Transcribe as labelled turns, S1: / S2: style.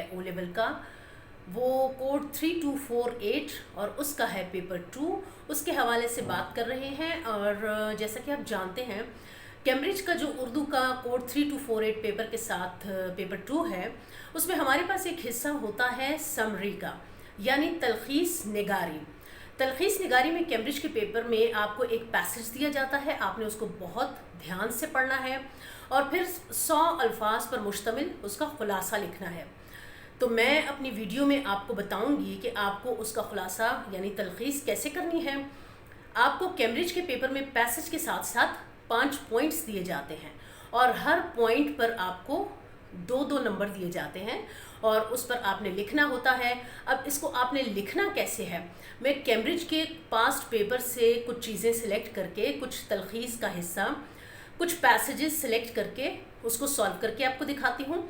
S1: O level का, वो code 3248 और उसका है पेपर 2। उसके हवाले से बात कर रहे हैं। और जैसा कि आप जानते हैं, कैम्ब्रिज का जो उर्दू का कोड 3248 पेपर के साथ पेपर 2 है, उसमें हमारे पास एक हिस्सा होता है समरी का, यानी तलखीस निगारी। तलखीस निगारी में कैम्ब्रिज के पेपर में आपको एक पैसेज दिया जाता है, आपने उसको बहुत ध्यान से पढ़ना है और फिर 100 अल्फाज पर मुश्तमिल उसका खुलासा लिखना है। तो मैं अपनी वीडियो में आपको बताऊंगी कि आपको उसका खुलासा यानी तलखीस कैसे करनी है। आपको कैम्ब्रिज के पेपर में पैसेज के साथ साथ 5 पॉइंट्स दिए जाते हैं और हर पॉइंट पर आपको 2-2 नंबर दिए जाते हैं और उस पर आपने लिखना होता है। अब इसको आपने लिखना कैसे है, मैं कैम्ब्रिज के पास्ट पेपर से कुछ चीज़ें सिलेक्ट करके, कुछ तलखीस का हिस्सा, कुछ पैसेजेस सिलेक्ट करके उसको सॉल्व करके आपको दिखाती हूँ।